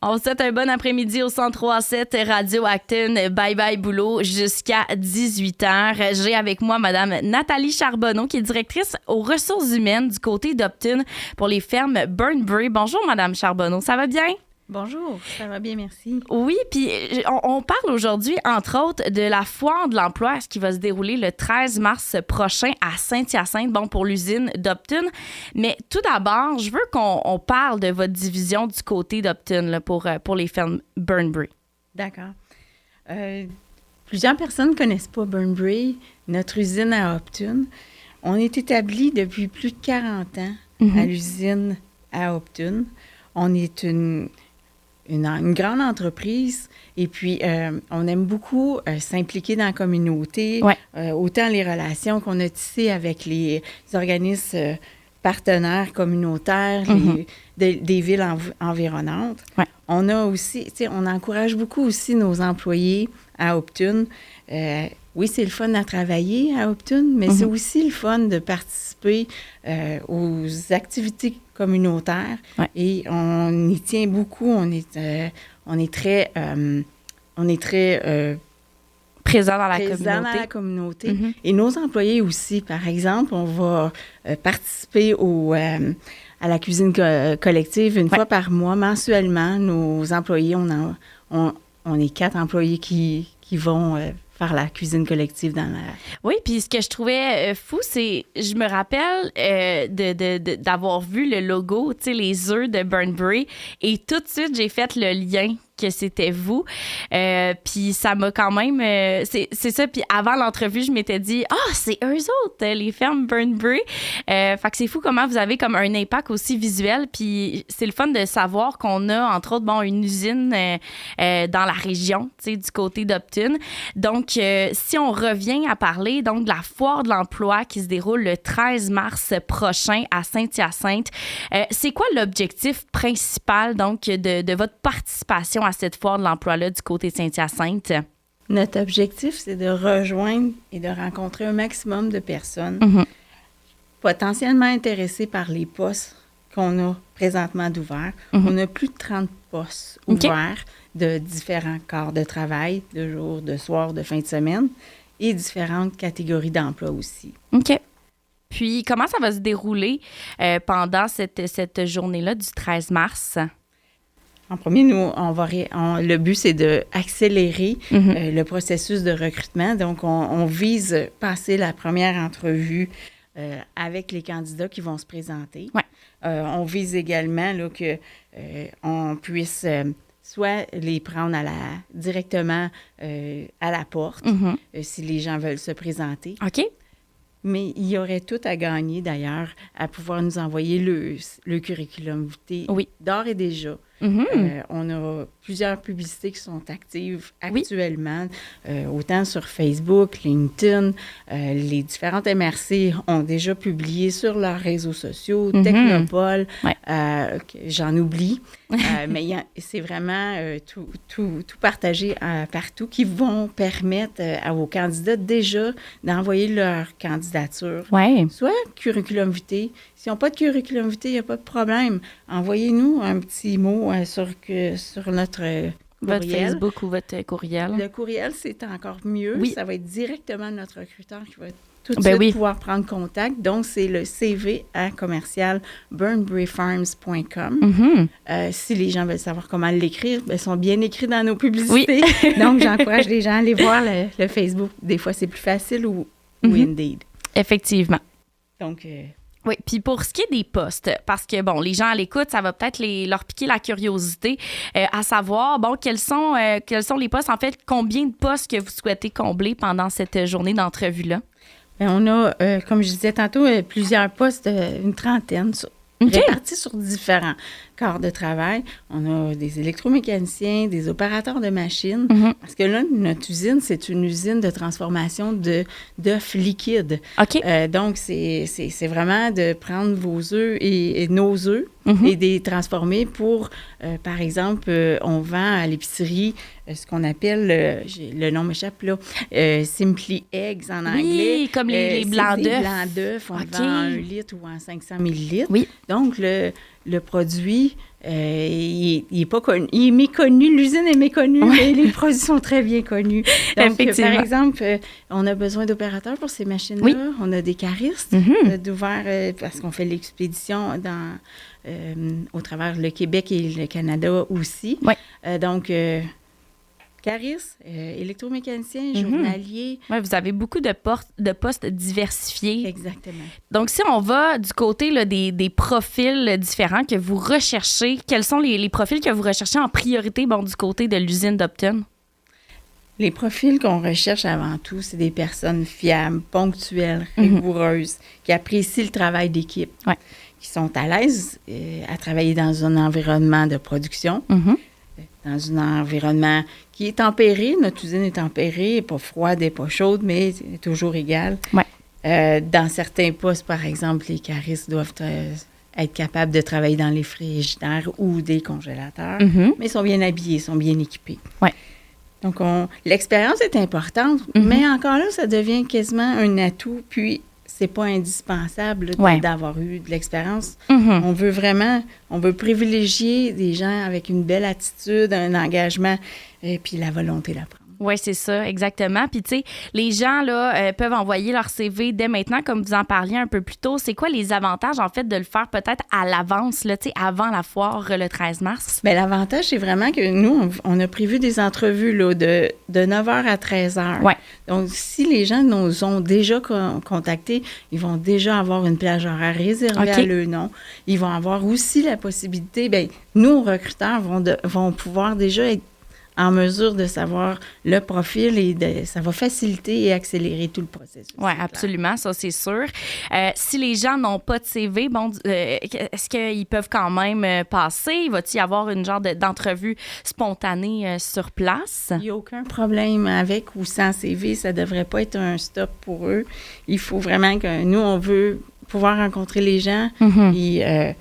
On vous souhaite un bon après-midi au 103.7 Radio Acton. Bye bye boulot jusqu'à 18h. J'ai avec moi Madame Nathalie Charbonneau, qui est directrice aux ressources humaines du côté d'Upton pour les fermes Burnbury. Bonjour Madame Charbonneau, ça va bien? Bonjour, ça va bien, merci. Oui, puis on parle aujourd'hui, entre autres, de la foire de l'emploi, ce qui va se dérouler le 13 mars prochain à Saint-Hyacinthe, pour l'usine d'Upton. Mais tout d'abord, je veux qu'on parle de votre division du côté d'Upton là, pour les fermes Burnbury. D'accord. Plusieurs personnes ne connaissent pas Burnbury, notre usine à Upton. On est établi depuis plus de 40 ans à l'usine à Upton. On est une grande entreprise et puis on aime beaucoup s'impliquer dans la communauté, autant les relations qu'on a tissées avec les organismes partenaires communautaires, des villes environnantes. Ouais. On a aussi, on encourage beaucoup aussi nos employés à Upton. Oui, c'est le fun à travailler à Upton, mais c'est aussi le fun de participer aux activités communautaires. Ouais. Et on y tient beaucoup. On est très présent dans la communauté. Et nos employés aussi. Par exemple, on va participer à la cuisine collective une fois par mois, mensuellement. Nos employés, on est 4 employés qui vont faire la cuisine collective dans la... Oui, puis ce que je trouvais fou, c'est, je me rappelle d'avoir vu le logo, les œufs de Burnbury, et tout de suite, j'ai fait le lien que c'était vous. Puis ça m'a quand même... c'est ça. Puis avant l'entrevue, je m'étais dit « Ah, c'est eux autres, les fermes Burnbury. » Fait que c'est fou comment vous avez comme un impact aussi visuel. Puis c'est le fun de savoir qu'on a, entre autres, une usine dans la région, du côté d'Upton. Donc, si on revient à parler donc de la foire de l'emploi qui se déroule le 13 mars prochain à Saint-Hyacinthe, c'est quoi l'objectif principal donc de votre participation à cette foire de l'emploi-là du côté de Saint-Hyacinthe? Notre objectif, c'est de rejoindre et de rencontrer un maximum de personnes potentiellement intéressées par les postes qu'on a présentement d'ouverts. On a plus de 30 postes ouverts de différents corps de travail, de jour, de soir, de fin de semaine, et différentes catégories d'emploi aussi. OK. Puis, comment ça va se dérouler pendant cette journée-là du 13 mars? En premier, nous, le but, c'est d'accélérer le processus de recrutement. Donc, on vise passer la première entrevue avec les candidats qui vont se présenter. Ouais. On vise également qu'on puisse soit les prendre directement à la porte, si les gens veulent se présenter. OK. Mais il y aurait tout à gagner, d'ailleurs, à pouvoir nous envoyer le curriculum vitae d'ores et déjà. On a plusieurs publicités qui sont actives actuellement, autant sur Facebook, LinkedIn. Les différentes MRC ont déjà publié sur leurs réseaux sociaux, Technopole, j'en oublie. Mais c'est vraiment tout partagé partout qui vont permettre aux candidats déjà d'envoyer leur candidature. Ouais. Soit curriculum vitae. S'ils n'ont pas de curriculum vitae, il n'y a pas de problème. Envoyez-nous un petit mot sur notre courriel. Votre Facebook ou votre courriel. Le courriel, c'est encore mieux. Oui. Ça va être directement notre recruteur qui va tout de suite pouvoir prendre contact. Donc, c'est le CV à commercial burnburyfarms.com. Si les gens veulent savoir comment l'écrire, ils sont bien écrits dans nos publicités. Oui. Donc, j'encourage les gens à aller voir le Facebook. Des fois, c'est plus facile ou Indeed. Effectivement. Donc... Oui, puis pour ce qui est des postes, parce que, les gens à l'écoute, ça va peut-être leur piquer la curiosité à savoir, quels sont les postes, en fait, combien de postes que vous souhaitez combler pendant cette journée d'entrevue-là? Bien, on a, comme je disais tantôt, plusieurs postes, une trentaine, répartis sur différents corps de travail. On a des électromécaniciens, des opérateurs de machines, parce que là, notre usine, c'est une usine de transformation d'œufs liquides. OK. Donc, c'est vraiment de prendre vos œufs et nos œufs et de les transformer pour, par exemple, on vend à l'épicerie ce qu'on appelle, le nom m'échappe là, Simply Eggs en anglais. Oui, comme les blancs d'œufs. Les blancs d'œufs, on le vend en 1 litre ou en 500 millilitres. Oui. Donc, le produit, il est pas connu. Il est méconnu. L'usine est méconnue, mais les produits sont très bien connus. Donc, par exemple, on a besoin d'opérateurs pour ces machines-là. Oui. On a des caristes d'ouvert parce qu'on fait l'expédition au travers le Québec et le Canada aussi. Oui. Donc, caristes, électromécaniciens, journaliers. Oui, vous avez beaucoup de postes diversifiés. Exactement. Donc, si on va du côté là, des profils différents que vous recherchez, quels sont les profils que vous recherchez en priorité du côté de l'usine d'Upton? Les profils qu'on recherche avant tout, c'est des personnes fiables, ponctuelles, rigoureuses, qui apprécient le travail d'équipe, qui sont à l'aise à travailler dans un environnement de production, dans un environnement qui est tempéré. Notre usine est tempérée, pas froide et pas chaude, mais c'est toujours égal. Ouais. Dans certains postes, par exemple, les caristes doivent être capables de travailler dans les frigidaires ou des congélateurs, mais ils sont bien habillés, ils sont bien équipés. Ouais. Donc, l'expérience est importante, mais encore là, ça devient quasiment un atout, puis c'est pas indispensable d'avoir eu de l'expérience. On veut privilégier des gens avec une belle attitude, un engagement, et puis la volonté d'apprendre. Oui, c'est ça, exactement. Puis, tu sais, les gens, là, peuvent envoyer leur CV dès maintenant, comme vous en parliez un peu plus tôt. C'est quoi les avantages, en fait, de le faire peut-être à l'avance, là, tu sais, avant la foire le 13 mars? Bien, l'avantage, c'est vraiment que nous, on a prévu des entrevues, là, de 9h à 13h. Ouais. Donc, si les gens nous ont déjà contactés, ils vont déjà avoir une plage horaire réservée à leur nom. Ils vont avoir aussi la possibilité, bien, nos recruteurs vont pouvoir déjà être en mesure de savoir le profil et ça va faciliter et accélérer tout le processus. Oui, absolument, ça c'est sûr. Si les gens n'ont pas de CV, est-ce qu'ils peuvent quand même passer? Va-t-il y avoir une genre d'entrevue spontanée sur place? Il n'y a aucun problème avec ou sans CV, ça ne devrait pas être un stop pour eux. Il faut vraiment que nous, on veut pouvoir rencontrer les gens et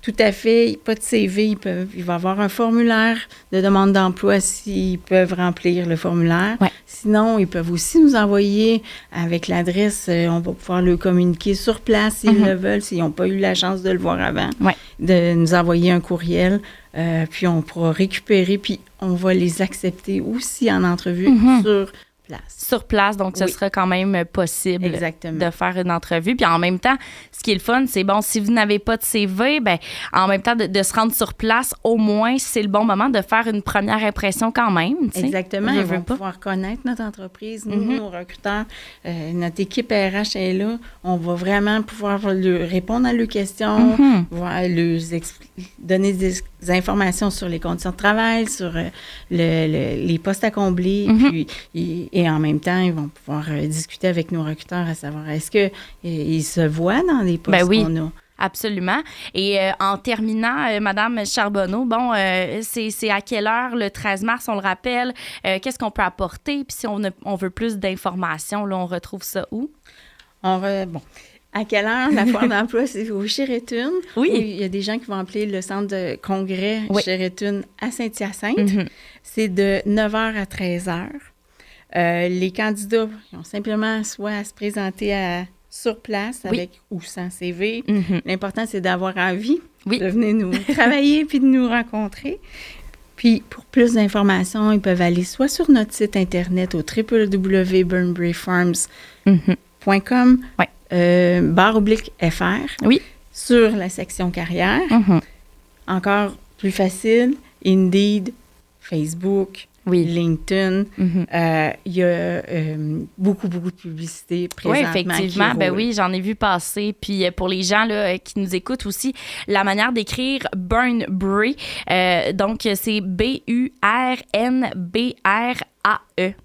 tout à fait, pas de CV, il va y avoir un formulaire de demande d'emploi s'ils peuvent remplir le formulaire. Ouais. Sinon, ils peuvent aussi nous envoyer avec l'adresse, on va pouvoir le communiquer sur place s'ils le veulent, s'ils n'ont pas eu la chance de le voir avant, de nous envoyer un courriel, puis on pourra récupérer, puis on va les accepter aussi en entrevue sur sur place, donc ce sera quand même possible de faire une entrevue. Puis en même temps, ce qui est le fun, c'est si vous n'avez pas de CV, bien, en même temps, de se rendre sur place, au moins, c'est le bon moment de faire une première impression quand même. T'sais. Exactement. Ils vont pouvoir connaître notre entreprise, nous, nos recruteurs, notre équipe RH est là. On va vraiment pouvoir leur répondre à leurs questions, donner des informations sur les conditions de travail, sur les postes à combler, puis et en même temps, ils vont pouvoir discuter avec nos recruteurs à savoir est-ce qu'ils se voient dans les postes qu'on a. Absolument. Et en terminant, Madame Charbonneau, c'est à quelle heure le 13 mars, on le rappelle? Qu'est-ce qu'on peut apporter? Puis si on veut plus d'informations, là, on retrouve ça où? À quelle heure? La foire d'emploi, c'est au Sheraton. Oui. Il y a des gens qui vont appeler le centre de congrès Sheraton à Saint-Hyacinthe. C'est de 9h à 13h. Les candidats ils ont simplement soit à se présenter sur place avec ou sans CV. L'important, c'est d'avoir envie de venir nous travailler puis de nous rencontrer. Puis, pour plus d'informations, ils peuvent aller soit sur notre site Internet au www.burnburyfarms.com /FR sur la section carrière. Encore plus facile, Indeed, Facebook, LinkedIn. Il y a beaucoup de publicité présentement. Oui, effectivement. J'en ai vu passer. Puis pour les gens là, qui nous écoutent aussi, la manière d'écrire Burnbury, donc c'est BURNBRAE.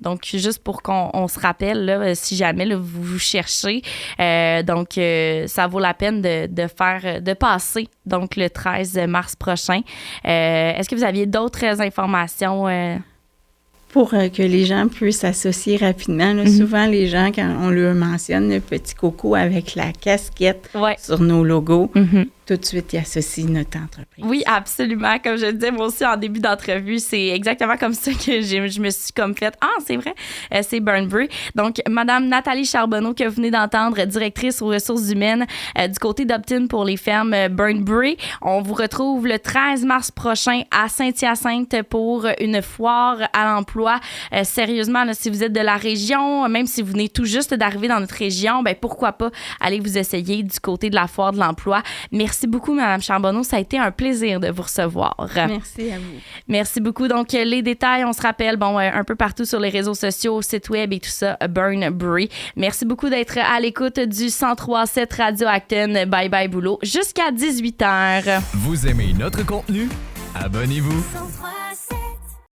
Donc, juste pour qu'on se rappelle, là, si jamais là, vous cherchez. Donc, ça vaut la peine de passer donc le 13 mars prochain. Est-ce que vous aviez d'autres informations? Pour que les gens puissent s'associer rapidement. Là, souvent, les gens, quand on leur mentionne le petit coco avec la casquette sur nos logos, tout de suite y associer notre entreprise. Oui, absolument. Comme je le disais, moi aussi, en début d'entrevue, c'est exactement comme ça que je me suis comme faite. Ah, c'est vrai, c'est Burnbury. Donc, Madame Nathalie Charbonneau, que vous venez d'entendre, directrice aux ressources humaines du côté d'Optune pour les fermes Burnbury. On vous retrouve le 13 mars prochain à Saint-Hyacinthe pour une foire à l'emploi. Sérieusement, là, si vous êtes de la région, même si vous venez tout juste d'arriver dans notre région, ben pourquoi pas aller vous essayer du côté de la foire de l'emploi. Merci beaucoup, Mme Charbonneau. Ça a été un plaisir de vous recevoir. Merci à vous. Merci beaucoup. Donc, les détails, on se rappelle, un peu partout sur les réseaux sociaux, site web et tout ça, Burnbury. Merci beaucoup d'être à l'écoute du 103.7 Radio Acton. Bye bye boulot jusqu'à 18h. Vous aimez notre contenu? Abonnez-vous. 103.